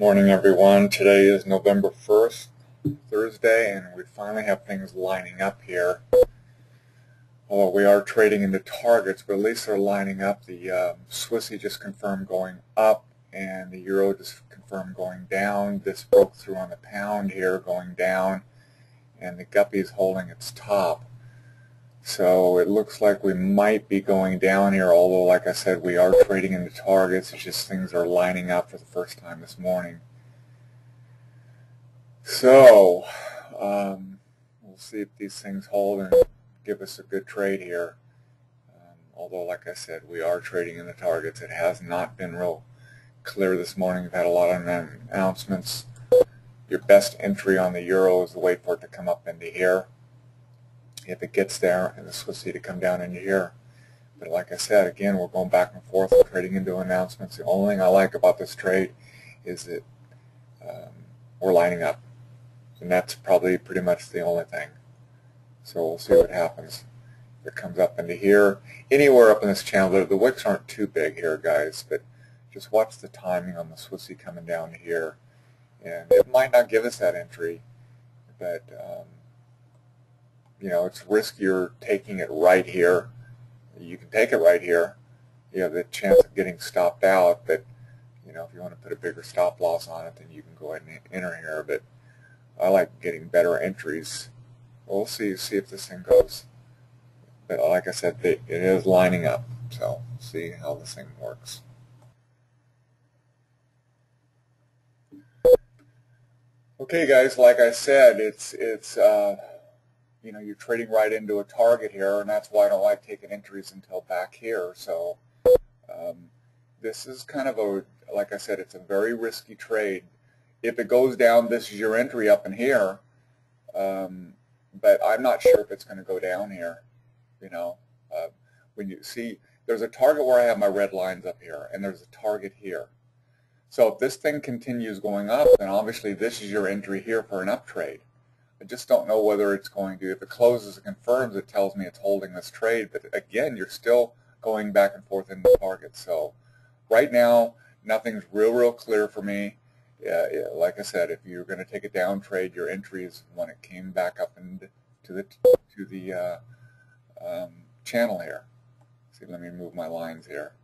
Morning everyone. Today is November 1st, Thursday, and we finally have things lining up here. Although we are trading into targets, but at least they're lining up. The Swissy just confirmed going up, and the Euro just confirmed going down. This broke through on the pound here, going down, and the Guppy is holding its top. So it looks like we might be going down here, although like I said, we are trading into targets. It's just things are lining up for the first time this morning. So we'll see if these things hold and give us a good trade here. Although like I said, we are trading into targets. It has not been real clear this morning. We've had a lot of announcements. Your best entry on the Euro is to wait for it to come up into here. If it gets there, and the Swissy to come down into here. But like I said, again, we're going back and forth, we're trading into announcements. The only thing I like about this trade is that we're lining up. And that's probably pretty much the only thing. So we'll see what happens. If it comes up into here, anywhere up in this channel, the wicks aren't too big here, guys, but just watch the timing on the Swissy coming down here. And it might not give us that entry, but you know, it's riskier taking it right here. You can take it right here. You have the chance of getting stopped out, but you know, if you want to put a bigger stop loss on it, then you can go ahead and enter here. But I like getting better entries. We'll see if this thing goes. But like I said, it is lining up. So see how this thing works. Okay, guys, like I said, it's you know, you're trading right into a target here, and that's why I don't like taking entries until back here. So this is kind of a, like I said, it's a very risky trade. If it goes down, this is your entry up in here, but I'm not sure if it's going to go down here. You know, when you see, there's a target where I have my red lines up here, and there's a target here. So if this thing continues going up, then obviously this is your entry here for an up trade. I just don't know whether it's going to. If it closes and confirms, it tells me it's holding this trade. But again, you're still going back and forth in the target. So right now, nothing's real clear for me. Like I said, if you're going to take a down trade, your entry is when it came back up into the channel here. See, let me move my lines here.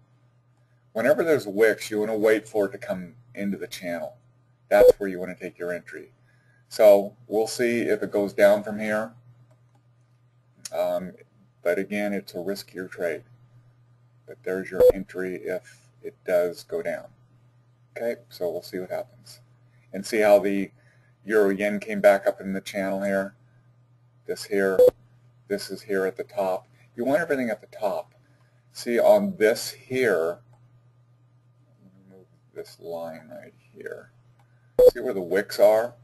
Whenever there's wicks, you want to wait for it to come into the channel. That's where you want to take your entry. So we'll see if it goes down from here. But again, it's a riskier trade. But there's your entry if it does go down. Okay, so we'll see what happens. And see how the Euro-Yen came back up in the channel here. This here. This is here at the top. You want everything at the top. See on this here, let me move this line right here. See where the wicks are?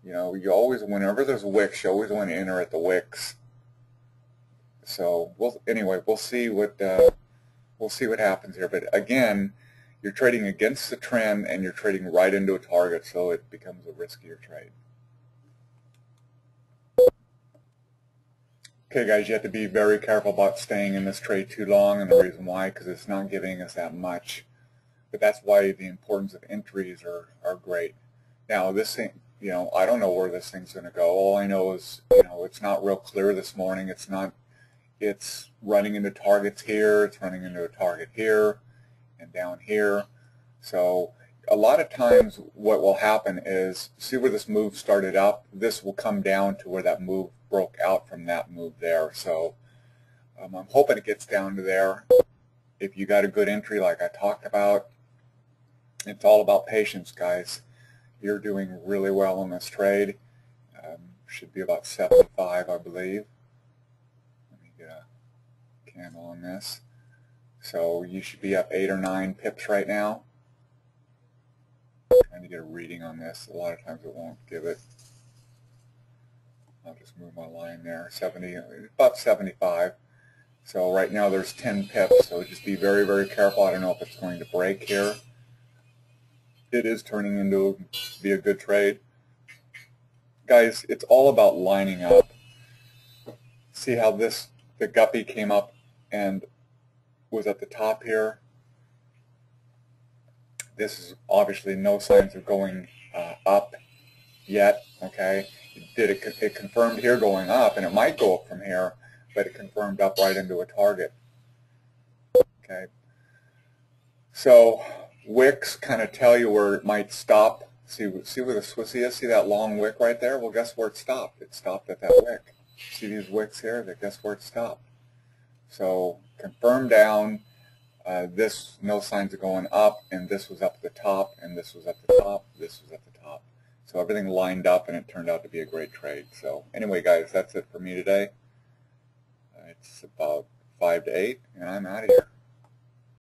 You know, you always, whenever there's wicks, you always want to enter at the wicks. So anyway, we'll see what happens here. But again, you're trading against the trend and you're trading right into a target, so it becomes a riskier trade. Okay, guys, you have to be very careful about staying in this trade too long, and the reason why, because it's not giving us that much. But that's why the importance of entries are great. Now, this thing, you know, I don't know where this thing's going to go. All I know is, you know, it's not real clear this morning. It's running into targets here. It's running into a target here and down here. So a lot of times what will happen is, see where this move started up? This will come down to where that move broke out from that move there. So I'm hoping it gets down to there. If you got a good entry like I talked about, it's all about patience, guys. You're doing really well on this trade. Should be about 75, I believe. Let me get a candle on this. So you should be up 8 or 9 pips right now. I'm trying to get a reading on this. A lot of times it won't give it. I'll just move my line there. About 75. So right now there's 10 pips. So just be very careful. I don't know if it's going to break here. It is turning into be a good trade. Guys, it's all about lining up. See how the Guppy came up and was at the top here. This is obviously no signs of going up yet. Okay, it confirmed here going up, and it might go up from here, but it confirmed up right into a target. Okay, so wicks kind of tell you where it might stop. See where the Swissy is? See that long wick right there? Well, guess where it stopped? It stopped at that wick. See these wicks here? Guess where it stopped? So confirm down. This, no signs of going up, and this was up at the top, and this was at the top, this was at the top. So everything lined up, and it turned out to be a great trade. So anyway, guys, that's it for me today. It's about 5 to 8, and I'm out of here.